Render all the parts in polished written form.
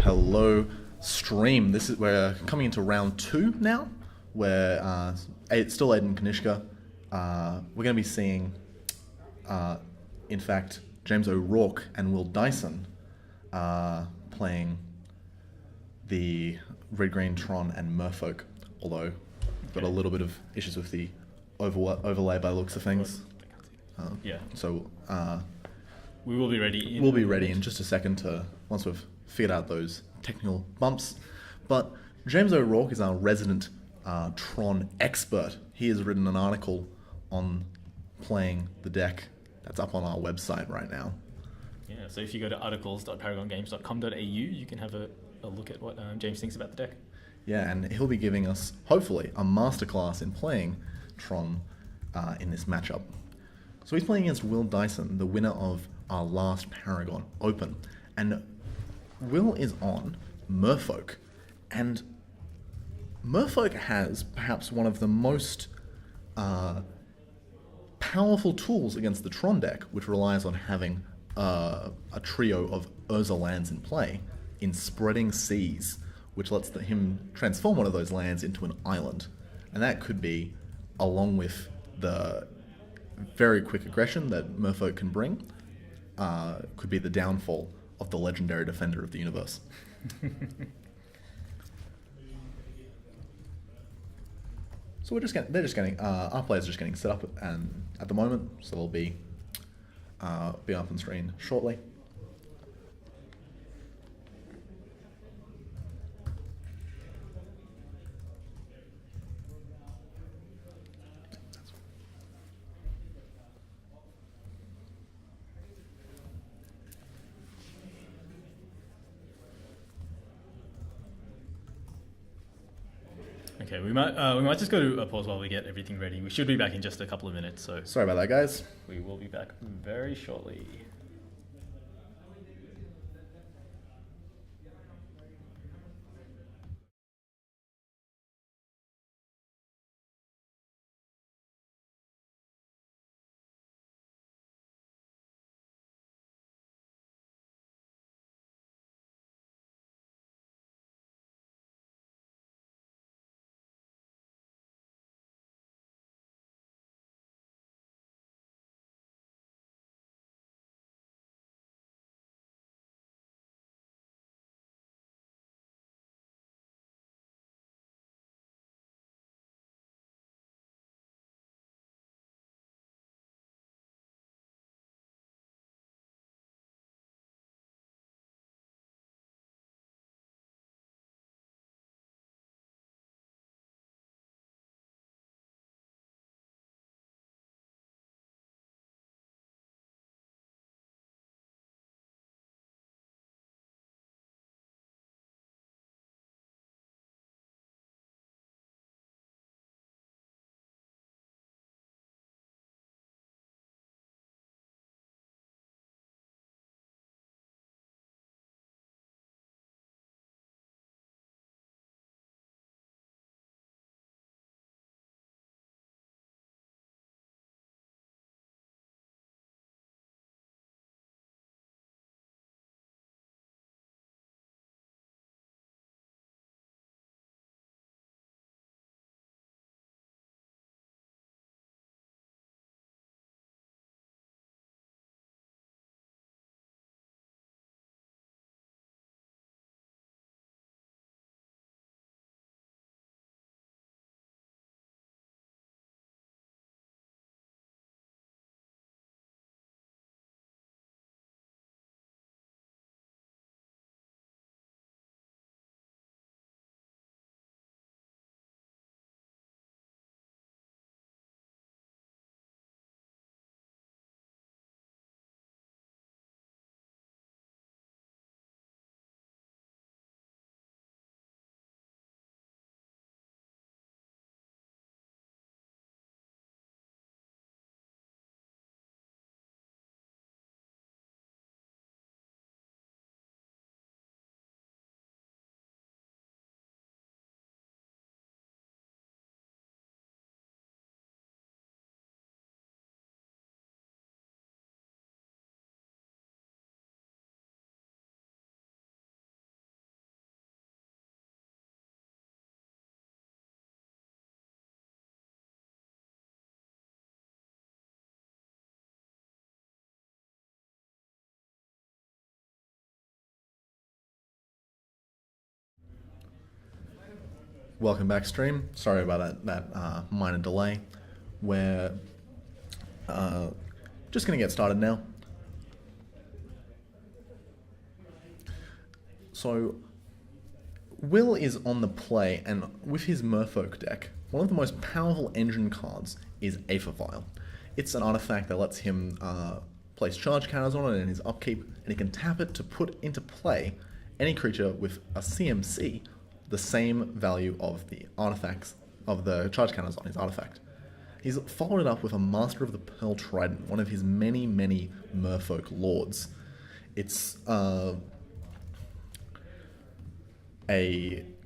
Hello, stream. We're coming into round two now, where it's still Aidan and Kanishka. We're going to be seeing, uh, in fact, James O'Rourke and Will Dyson playing the Red Green Tron and Merfolk. Although we've got a little bit of issues with the overlay by the looks of things. Yeah. So We will be ready. we'll be ready in just a second once we've figured out those technical bumps. But James O'Rourke is our resident Tron expert. He has written an article on playing the deck that's up on our website right now. Yeah, so if you go to articles.paragongames.com.au, you can have a look at what James thinks about the deck. Yeah, and he'll be giving us, hopefully, a masterclass in playing Tron in this matchup. So he's playing against Will Dyson, the winner of our last Paragon Open. And Will is on Merfolk. And Merfolk has perhaps one of the most powerful tools against the Tron deck, which relies on having a trio of Urza lands in play in Spreading Seas, which lets him transform one of those lands into an island. And that could be, along with the very quick aggression that Merfolk can bring, could be the downfall of the legendary defender of the universe. So our players are just getting set up at the moment, so they'll be up on screen shortly. Okay, we might just go to a pause while we get everything ready. We should be back in just a couple of minutes, so Sorry about that, guys. we will be back very shortly. Welcome back, stream. Sorry about that minor delay. We're just going to get started now. So, Will is on the play, and with his Merfolk deck, one of the most powerful engine cards is Aethervial. It's an artifact that lets him place charge counters on it in his upkeep, and he can tap it to put into play any creature with a CMC, the same value of the artifacts, of the charge counters on his artifact. He's followed it up with a Master of the Pearl Trident, one of his many, many Merfolk lords. It's a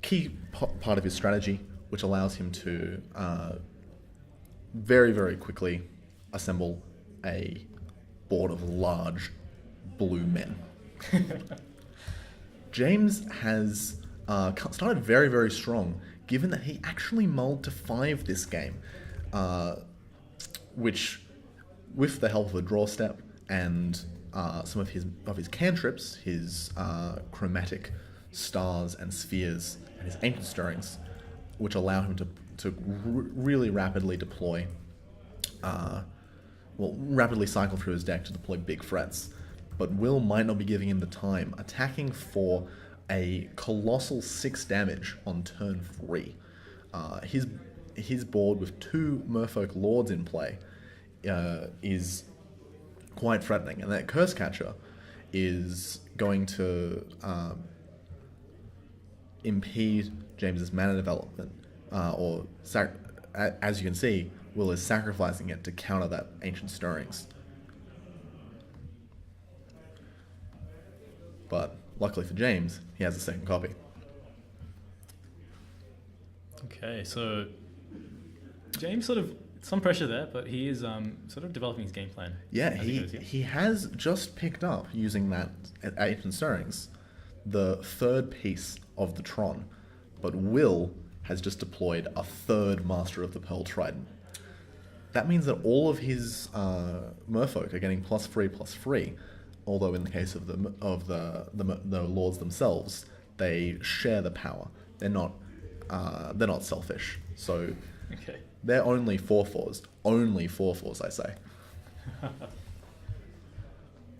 key part of his strategy, which allows him to very, very quickly assemble a board of large blue men. James has started very, very strong, given that he actually mulled to 5 this game, which, with the help of a draw step and some of his cantrips, his chromatic stars and spheres, and his ancient stirrings, which allow him to really rapidly deploy, rapidly cycle through his deck to deploy big threats. But Will might not be giving him the time, attacking for a colossal 6 damage on turn 3. His board with 2 Merfolk Lords in play is quite threatening, and that Curse Catcher is going to impede James's mana development, as you can see, Will is sacrificing it to counter that Ancient Stirrings. But luckily for James, he has a second copy. Okay, so James sort of, some pressure there, but he is sort of developing his game plan. Yeah, he has just picked up, using that Ancient Stirrings, the 3rd piece of the Tron, but Will has just deployed a 3rd Master of the Pearl Trident. That means that all of his Merfolk are getting +3/+3, although in the case of the lords themselves, they share the power. They're not selfish. So okay. They're only 4/4s. Only 4/4s, I say.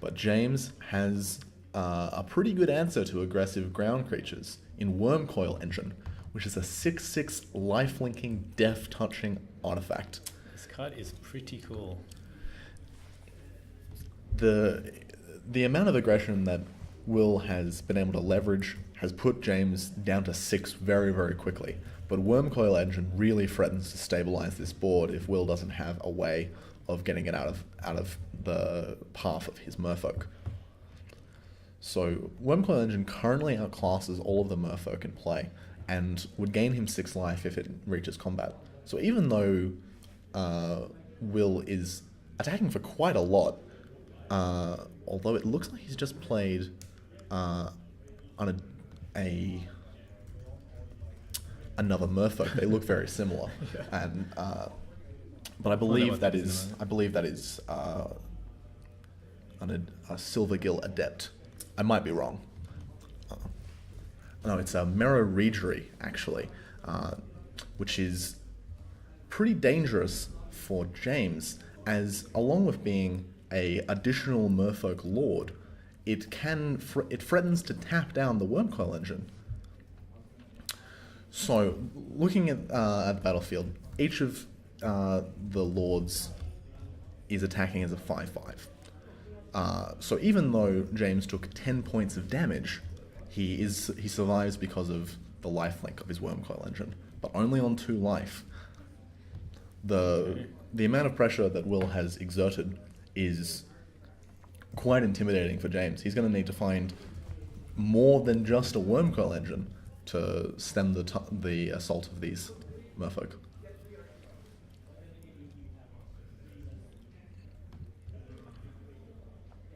But James has a pretty good answer to aggressive ground creatures in Wormcoil Engine, which is a 6/6 life-linking, death-touching artifact. This card is pretty cool. The amount of aggression that Will has been able to leverage has put James down to 6 very, very quickly. But Wormcoil Engine really threatens to stabilize this board if Will doesn't have a way of getting it out of the path of his Merfolk. So Wormcoil Engine currently outclasses all of the Merfolk in play, and would gain him 6 life if it reaches combat. So even though Will is attacking for quite a lot, although it looks like he's just played on another Merfolk. They look very similar, yeah. And but I believe that is a Silvergill Adept. I might be wrong. No, it's a Mero Regery, actually, which is pretty dangerous for James, as along with being a additional Merfolk Lord, it threatens to tap down the Wormcoil Engine. So, looking at the battlefield, each of the Lords is attacking as a 5/5. So even though James took 10 points of damage, he survives because of the lifelink of his Wormcoil Engine, but only on 2 life. The amount of pressure that Will has exerted is quite intimidating for James. He's going to need to find more than just a Wormcoil Engine to stem the assault of these Merfolk.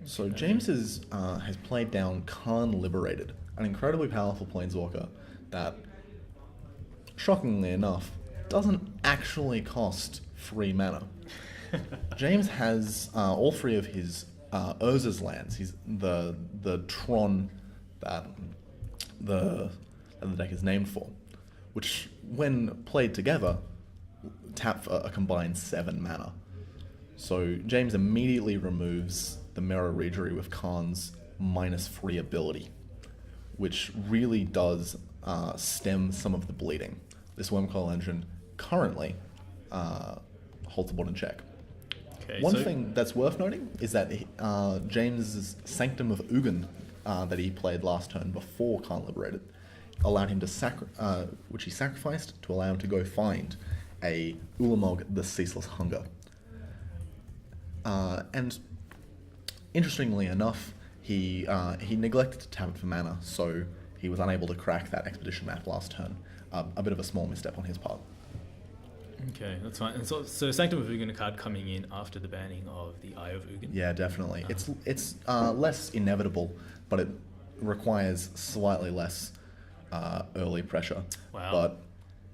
So James has played down Khan Liberated, an incredibly powerful planeswalker that, shockingly enough, doesn't actually cost 3 mana. James has all 3 of his Urza's lands. He's the Tron that the deck is named for, which, when played together, tap for a combined 7 mana. So James immediately removes the Mirror Regery with Khan's -3 ability, which really does stem some of the bleeding. This Wormcoil Engine currently holds the board in check. Okay, One thing that's worth noting is that James's Sanctum of Ugin that he played last turn before Khan Liberated allowed him to which he sacrificed to allow him to go find a Ulamog the Ceaseless Hunger. And interestingly enough, he neglected to tap it for mana, so he was unable to crack that expedition map last turn. A bit of a small misstep on his part. Okay, that's fine. And so Sanctum of Ugin, a card coming in after the banning of the Eye of Ugin. Yeah, definitely. It's less inevitable, but it requires slightly less early pressure. Wow. But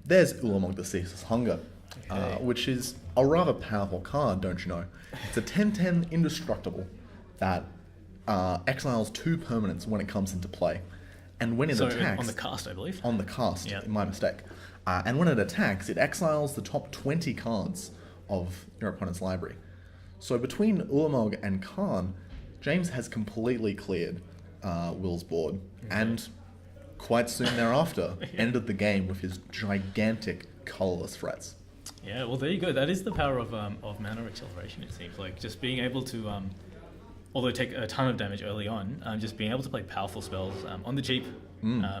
there's Ulamog the Ceaseless Hunger, Okay. which is a rather powerful card, don't you know? It's a 10/10 indestructible that exiles 2 permanents when it comes into play. And when it attacks... on the cast, I believe. On the cast, Yeah. my mistake. And when it attacks, it exiles the top 20 cards of your opponent's library. So between Ulamog and Khan, James has completely cleared Will's board, and quite soon thereafter ended the game with his gigantic colorless threats. Yeah, well, there you go. That is the power of mana acceleration, it seems like. Just being able to, although take a ton of damage early on, just being able to play powerful spells on the cheap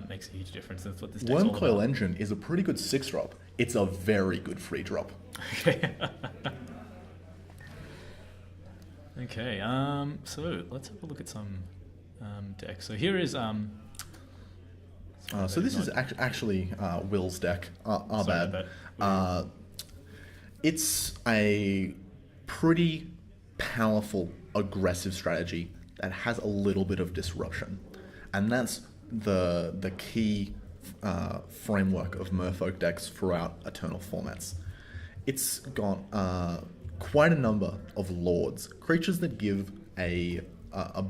makes a huge difference. That's what this deck's all Wormcoil about. Engine is a pretty good 6-drop. It's a very good free drop. Okay. Okay, so let's have a look at some decks. So here is... So this is actually Will's deck. Our Sorry bad. about It's a pretty powerful, aggressive strategy that has a little bit of disruption. And that's the key framework of Merfolk decks throughout Eternal formats. It's got quite a number of lords, creatures that give a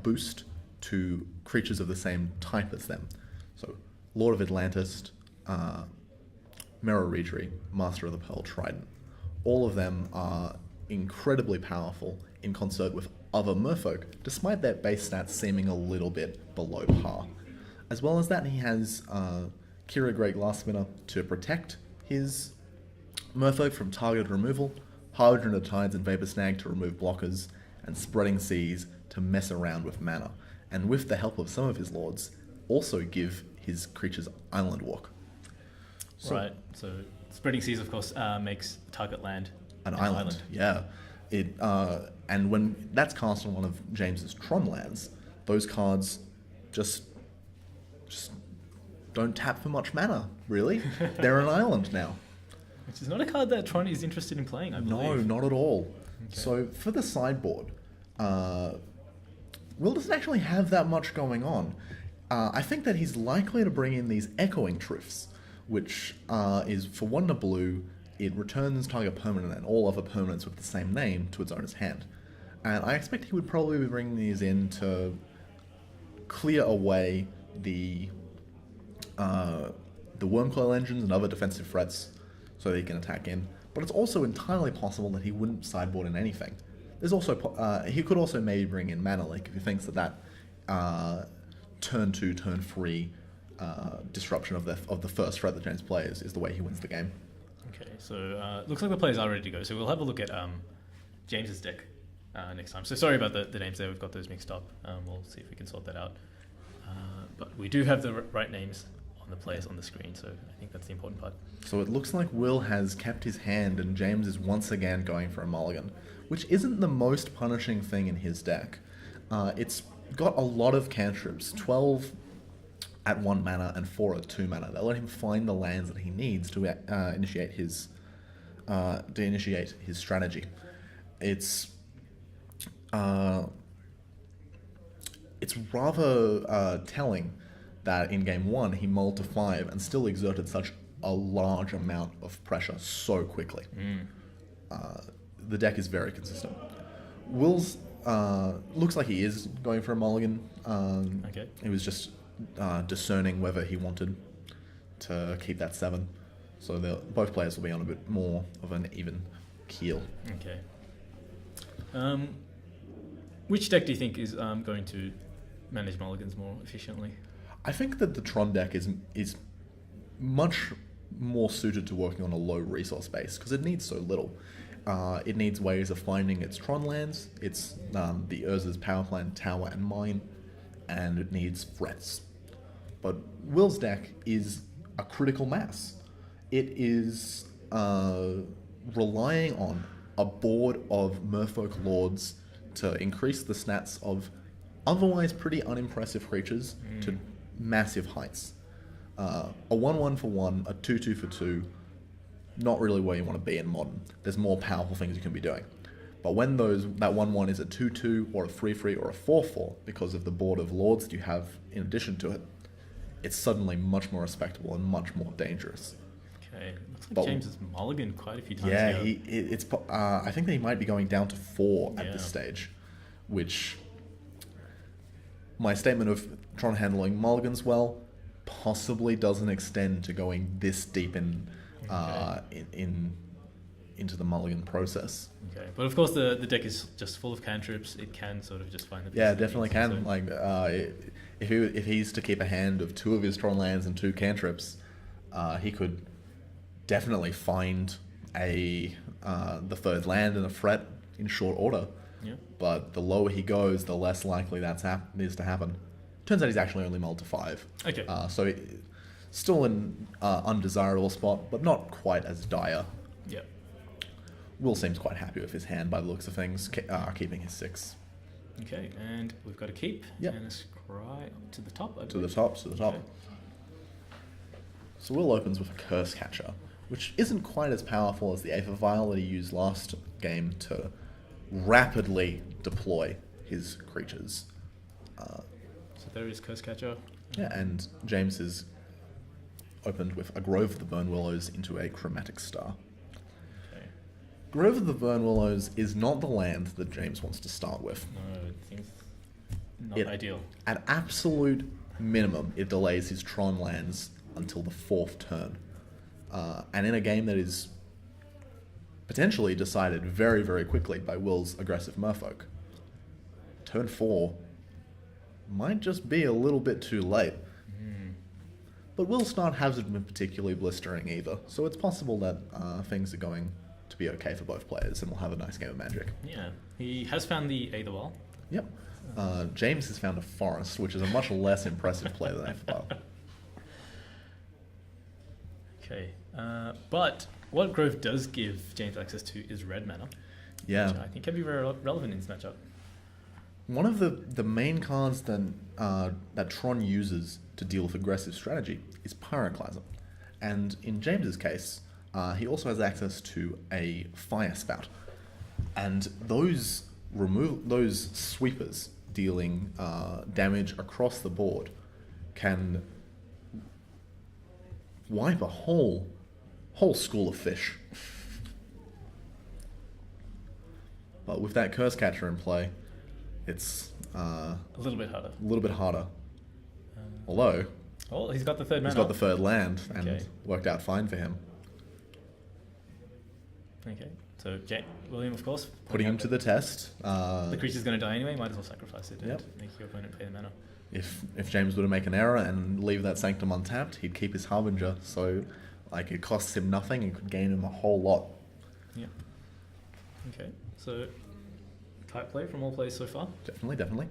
boost to creatures of the same type as them. So Lord of Atlantis, Mirror Regery, Master of the Pearl Trident. All of them are incredibly powerful in concert with other Merfolk, despite their base stats seeming a little bit below par. As well as that, he has Kira Great Glassspinner to protect his Merfolk from targeted removal, Hydrogen of Tides and Vapor Snag to remove blockers, and Spreading Seas to mess around with mana. And with the help of some of his lords, also give his creatures Island Walk. right, so Spreading Seas, of course, makes target land An island. Yeah. It and when that's cast on one of James's Tron lands, those cards just don't tap for much mana, really. They're an island now. Which is not a card that Tron is interested in playing, I No, believe. not at all. Okay. So for the sideboard, Will doesn't actually have that much going on. I think that he's likely to bring in these Echoing Truths, which is for 1 blue, it returns target permanent and all other permanents with the same name to its owner's hand. And I expect he would probably be bringing these in to clear away the Wormcoil engines and other defensive threats so that he can attack in. But it's also entirely possible that he wouldn't sideboard in anything. There's also he could also maybe bring in Mana Leak if he thinks that turn 2, turn 3 disruption of the first threat that James plays is the way he wins the game. Okay, so looks like the players are ready to go. So we'll have a look at James's deck next time. So sorry about the names there. We've got those mixed up. We'll see if we can sort that out. But we do have the right names on the players on the screen, so I think that's the important part. So it looks like Will has kept his hand and James is once again going for a mulligan, which isn't the most punishing thing in his deck. It's got a lot of cantrips, 12 at 1 mana and 4 at 2 mana. That let him find the lands that he needs to initiate his strategy. It's rather telling that in game 1 he mulled to 5 and still exerted such a large amount of pressure so quickly. The deck is very consistent. Will's looks like he is going for a mulligan. Okay. He was just discerning whether he wanted to keep that 7 So both players will be on a bit more of an even keel. Okay. Which deck do you think is going to manage mulligans more efficiently? I think that the Tron deck is much more suited to working on a low resource base because it needs so little. It needs ways of finding its Tron lands, its the Urza's power plant, tower, and mine, and it needs threats. But Will's deck is a critical mass. It is relying on a board of Merfolk Lords to increase the stats of otherwise pretty unimpressive creatures to massive heights. A 1/1 for 1, a 2/2 for 2, not really where you want to be in Modern. There's more powerful things you can be doing. But when that 1/1 is a 2/2 or a 3/3 or a 4/4, because of the board of Lords that you have in addition to it, it's suddenly much more respectable and much more dangerous. Okay, looks like James has mulliganed quite a few times. Yeah, here. I think that he might be going down to 4 at this stage, which my statement of Tron handling mulligans well possibly doesn't extend to going this deep in into the mulligan process. Okay, but of course the deck is just full of cantrips. It can sort of just find the pieces. Yeah, definitely can. So. Like if he's to keep a hand of 2 of his Tron lands and 2 cantrips, he could definitely find the 3rd land and a threat in short order. Yeah. But the lower he goes, the less likely that is to happen. Turns out he's actually only mulled to 5. Okay. So still an undesirable spot, but not quite as dire. Yeah. Will seems quite happy with his hand by the looks of things, keeping his 6. Okay, and we've got a keep and a scry to the top. To the top. Okay. So Will opens with a Curse Catcher, which isn't quite as powerful as the Aether Vial that he used last game to rapidly deploy his creatures. So there is Curse Catcher. Yeah, and James has opened with a Grove of the Burn Willows into a Chromatic Star. Okay. Grove of the Burn Willows is not the land that James wants to start with. No, it seems not ideal. At absolute minimum, it delays his Tron lands until the 4th turn. And in a game that is potentially decided very, very quickly by Will's aggressive Merfolk, turn 4 might just be a little bit too late. But Will's not hasn't been particularly blistering either, so it's possible that things are going to be okay for both players and we'll have a nice game of Magic. Yeah, he has found the Aetherwell. Yep. James has found a Forest, which is a much less impressive play than Aetherwell. Okay, but what Grove does give James access to is red mana. Yeah. Which I think can be very relevant in this matchup. One of the main cards that Tron uses to deal with aggressive strategy is Pyroclasm. And in James's case, he also has access to a Fire Spout. And those sweepers dealing damage across the board can wipe a whole school of fish. But with that Curse Catcher in play, it's a little bit harder. Although he's got the 3rd mana. He's got the 3rd land and worked out fine for him. Okay, so William, of course, putting him to the test. The creature's going to die anyway. Might as well sacrifice it and make your opponent pay the mana. If James were to make an error and leave that Sanctum untapped, he'd keep his Harbinger. So, it costs him nothing and could gain him a whole lot. Yeah. Okay, so tight play from all players so far. Definitely.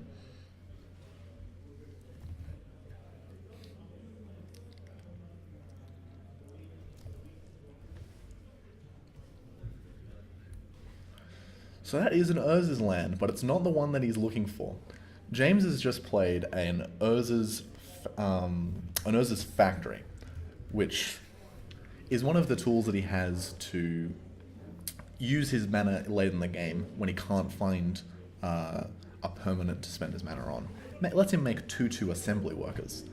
So that is an Urza's land, but it's not the one that he's looking for. James has just played an Urza's Factory, which is one of the tools that he has to use his mana late in the game when he can't find a permanent to spend his mana on. It lets him make 2/2 assembly workers,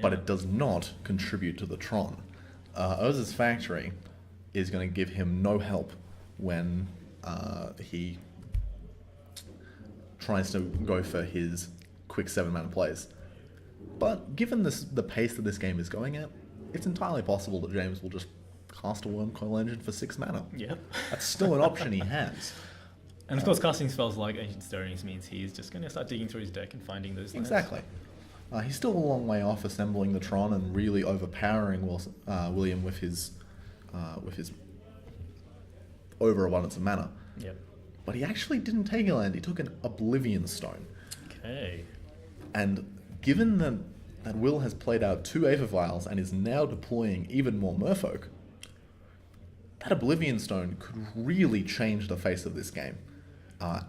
but it does not contribute to the Tron. Urza's Factory is going to give him no help when he tries to go for his quick 7 mana plays. But given the pace that this game is going at, it's entirely possible that James will just cast a Worm Coil Engine for 6 mana. Yep. That's still an option he has. And of course, casting spells like Ancient Stirrings means he's just going to start digging through his deck and finding those lands. Exactly. He's still a long way off assembling the Tron and really overpowering William with his overabundance of mana. Yep. But he actually didn't take a land. He took an Oblivion Stone. Okay. And given that Will has played out 2 Aether Vials and is now deploying even more Merfolk, that Oblivion Stone could really change the face of this game.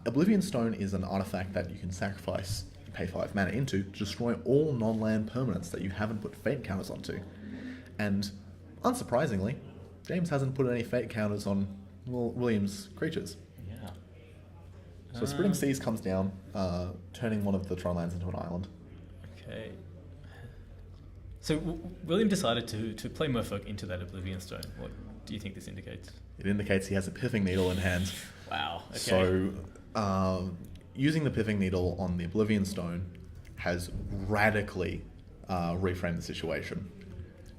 Oblivion Stone is an artifact that you can sacrifice and pay 5 mana into to destroy all non-land permanents that you haven't put fate counters onto. And unsurprisingly, James hasn't put any fate counters on William's creatures. Yeah. So Spreading Seas comes down, turning one of the Tron lands into an island. Okay. So William decided to play Merfolk into that Oblivion Stone. What do you think this indicates? It indicates he has a Pithing Needle in hand. Wow. Okay. So, using the Pithing Needle on the Oblivion Stone has radically reframed the situation.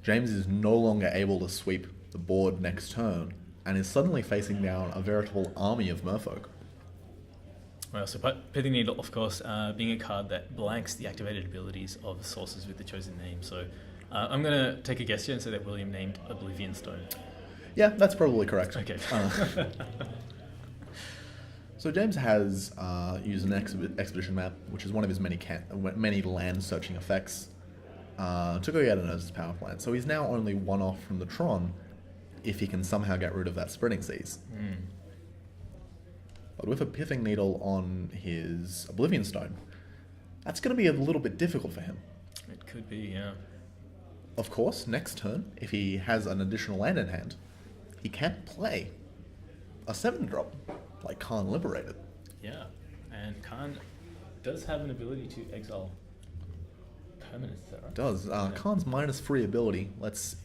James is no longer able to sweep the board next turn and is suddenly facing down a veritable army of Merfolk. Well, so Pithing Needle, of course, being a card that blanks the activated abilities of sources with the chosen name. So I'm going to take a guess here and say that William named Oblivion Stone. Yeah, that's probably correct. Okay. So James has used an expedition map, which is one of his many land searching effects, to go get his power plant. So he's now only 1 off from the Tron if he can somehow get rid of that Spreading Seas. But with a Pithing Needle on his Oblivion Stone, that's going to be a little bit difficult for him. It could be, yeah. Of course, next turn, if he has an additional land in hand, he can't play a 7-drop like Khan Liberated. Yeah, and Khan does have an ability to exile permanents, is that right? It does. Khan's -3 ability lets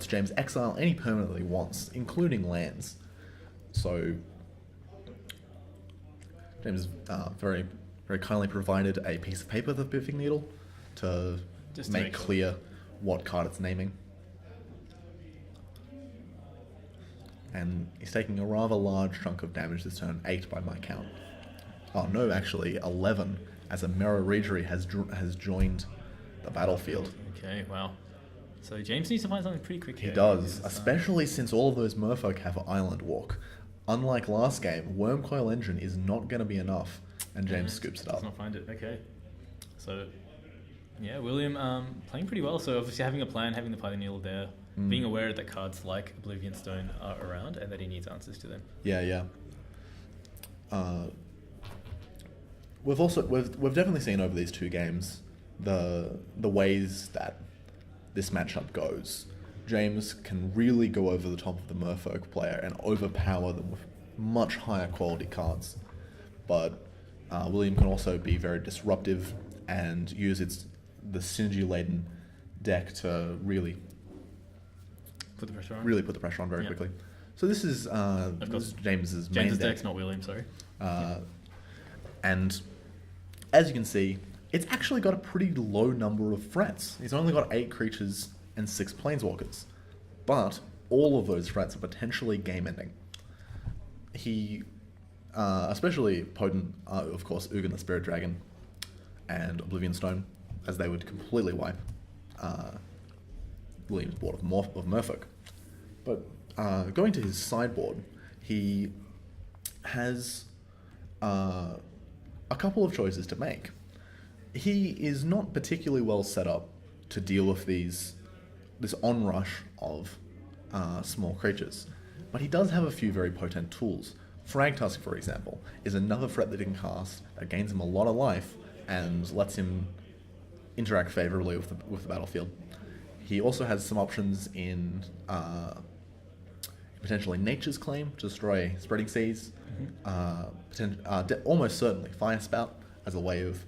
James exile any permanent that he wants, including lands. So James very, very kindly provided a piece of paper with a Pithing Needle to make clear what card it's naming. And he's taking a rather large chunk of damage this turn, 8 by my count. Oh no, actually 11, as a Mirror Regery has joined the battlefield. Okay, wow. So James needs to find something pretty quick here. He does, especially since all of those Merfolk have Island Walk. Unlike last game, Worm Coil Engine is not going to be enough, and James scoops it up. Does not find it, okay. So, yeah, William playing pretty well. So obviously having a plan, having the Pithing Needle there, being aware that cards like Oblivion Stone are around and that he needs answers to them. Yeah. We've definitely seen over these 2 games the ways that this matchup goes. James can really go over the top of the Merfolk player and overpower them with much higher quality cards. But William can also be very disruptive and use the synergy-laden deck to really put the pressure on. Really put the pressure on very quickly. So this is James's main deck. Deck's not William, sorry. And as you can see, it's actually got a pretty low number of threats. He's only got 8 creatures and 6 planeswalkers. But all of those threats are potentially game-ending. He, especially potent, of course, Ugin the Spirit Dragon and Oblivion Stone, as they would completely wipe William's board of Merfolk. But going to his sideboard, he has a couple of choices to make. He is not particularly well set up to deal with this onrush of small creatures, but he does have a few very potent tools. Frag Tusk, for example, is another threat that he can cast that gains him a lot of life and lets him interact favorably with the battlefield. He also has some options in potentially Nature's Claim to destroy Spreading Seas, almost certainly Fire Spout as a way of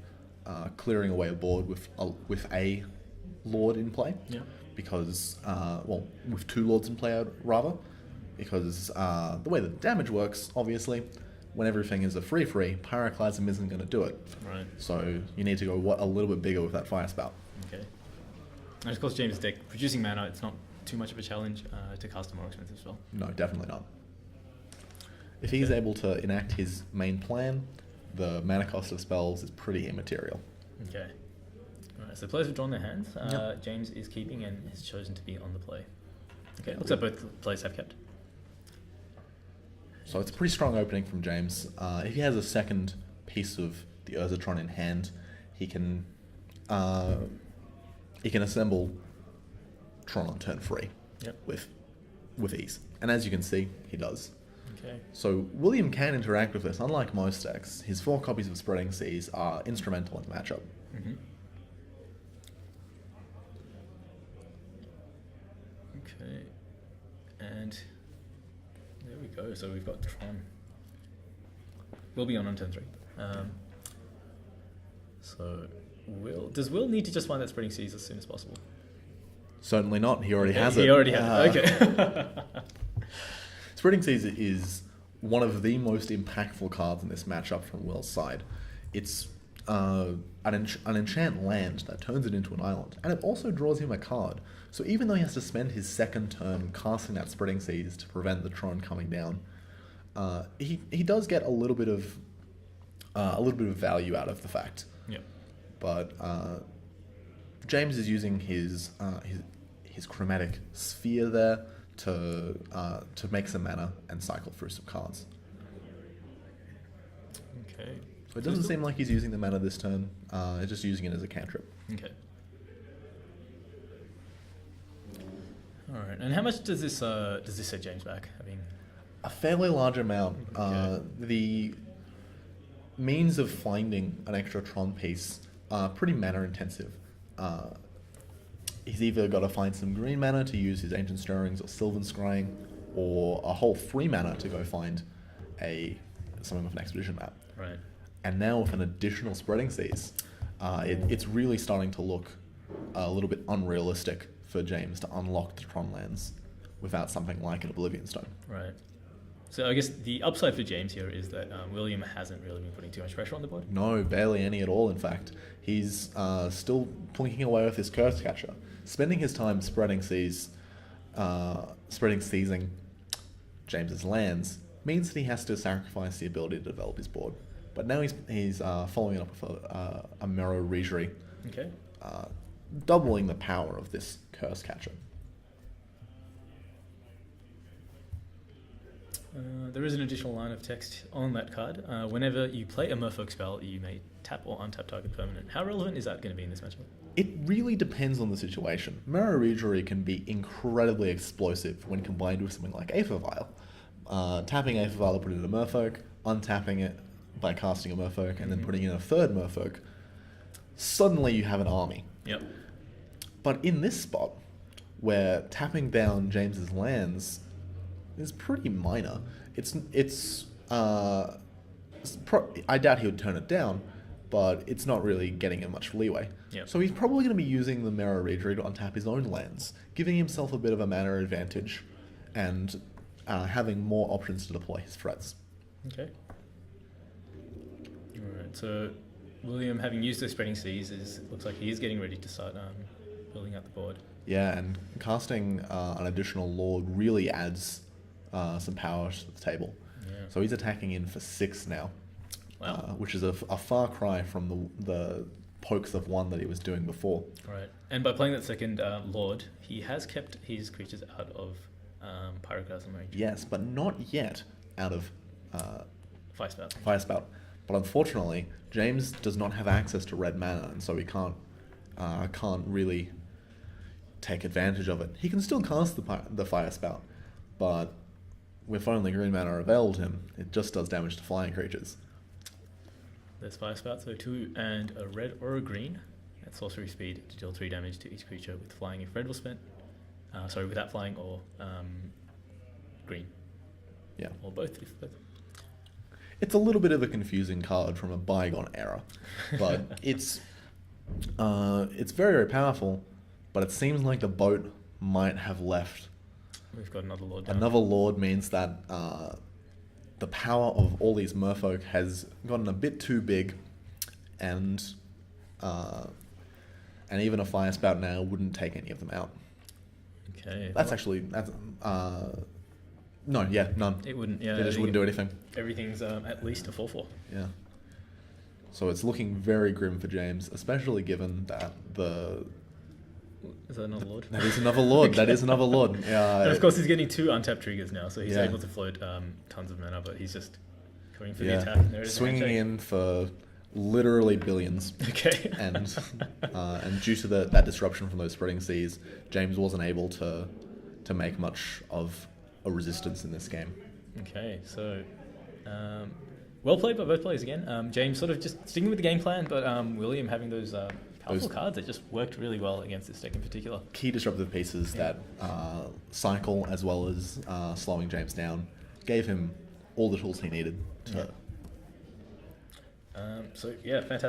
clearing away a board with a Lord in play. Yeah. Because, with 2 Lords in play, rather. Because the way the damage works, obviously, when everything is a free, Pyroclasm isn't going to do it. Right. So you need to go a little bit bigger with that Fire Spout. Okay. And of course, James' deck, producing mana, it's not too much of a challenge to cast a more expensive spell. No, definitely not. If he's able to enact his main plan, the mana cost of spells is pretty immaterial. Okay. Alright, so the players have drawn their hands. Yep. James is keeping and has chosen to be on the play. Okay, looks like both players have kept. So it's a pretty strong opening from James. If he has a second piece of the Tron in hand, he can assemble Tron on turn 3 with ease. And as you can see, he does. Okay. So William can interact with this. Unlike most decks, his 4 copies of Spreading Seas are instrumental in the matchup. Mm-hmm. Okay. And there we go. So we've got Tron. We'll be on turn 3. So does Will need to just find that Spreading Seas as soon as possible? Certainly not. He already has it. He already has it. Okay. Spreading Seas is one of the most impactful cards in this matchup from Will's side. It's an enchant land that turns it into an island, and it also draws him a card. So even though he has to spend his second turn casting that Spreading Seas to prevent the Tron coming down, he does get a little bit of value out of the fact. Yep. But James is using his chromatic sphere there to make some mana and cycle through some cards. Okay. So it doesn't seem like he's using the mana this turn. He's just using it as a cantrip. Okay. All right. And how much does this set James back? I mean, A fairly large amount. Okay. The means of finding an extra Tron piece are pretty mana intensive. He's either got to find some green mana to use his Ancient Stirrings or Sylvan Scrying, or a whole free mana to go find something with an Expedition map. right. And now with an additional Spreading Seas, it's really starting to look a little bit unrealistic for James to unlock the Tron lands without something like an Oblivion Stone. Right. So I guess the upside for James here is that William hasn't really been putting too much pressure on the board. No, barely any at all, in fact. He's still plinking away with his Curse Catcher, spending his time seizing James's lands, means that he has to sacrifice the ability to develop his board. But now he's following it up with a Merrow Regery, Okay. doubling the power of this Curse Catcher. There is an additional line of text on that card. Whenever you play a Merfolk spell, you may tap or untap target permanent. How relevant is that going to be in this matchup? It really depends on the situation. Merrow Regery can be incredibly explosive when combined with something like Aether Vial. Tapping Aether Vial to put it in a Merfolk, untapping it by casting a Merfolk, and then putting in a third Merfolk. Suddenly you have an army. Yep. But in this spot, where tapping down James's lands is pretty minor, I doubt he would turn it down, but it's not really getting him much leeway. Yep. So he's probably going to be using the Merrow Regery to untap his own lands, giving himself a bit of a mana advantage, and having more options to deploy his threats. Okay. Alright, so William, having used those Spreading Seas, looks like he is getting ready to start building out the board. Yeah, and casting an additional Lord really adds some power to the table. Yeah. So he's attacking in for 6 now, Wow. which is a far cry from the pokes of 1 that he was doing before. Right. And by playing that second Lord, he has kept his creatures out of Pyroclasm range. Yes, but not yet out of Fire Spout. Fire Spout. But unfortunately, James does not have access to red mana, and so he can't really take advantage of it. He can still cast the Fire Spout, but with only green mana available to him, it just does damage to flying creatures. There's Fire Spout, so 2 and a red or a green at sorcery speed to deal 3 damage to each creature with flying if red was spent. Without flying or green. Yeah. Or both. It's a little bit of a confusing card from a bygone era, but it's very, very powerful, but it seems like the boat might have left. We've got another Lord down. Another Lord means that the power of all these Merfolk has gotten a bit too big, and and even a Fire Spout now wouldn't take any of them out. Okay. That's no, yeah, none. It wouldn't. Yeah. It just wouldn't do anything. Everything's at least a 4/4. Yeah. So it's looking very grim for James, especially given that Is that another Lord? that is another Lord. That is another Lord. And of course, he's getting 2 untapped triggers now, so he's Yeah. able to float tons of mana, but he's just going for Yeah. the attack. And there it is, Swinging handshake. in for literally billions. Okay. and due to that disruption from those spreading seas, James wasn't able to make much of a resistance in this game. Okay, so well played by both players again. James sort of just sticking with the game plan, but William having those powerful cards that just worked really well against this deck in particular. Key disruptive pieces that cycle as well as slowing James down gave him all the tools he needed to. So yeah, fantastic.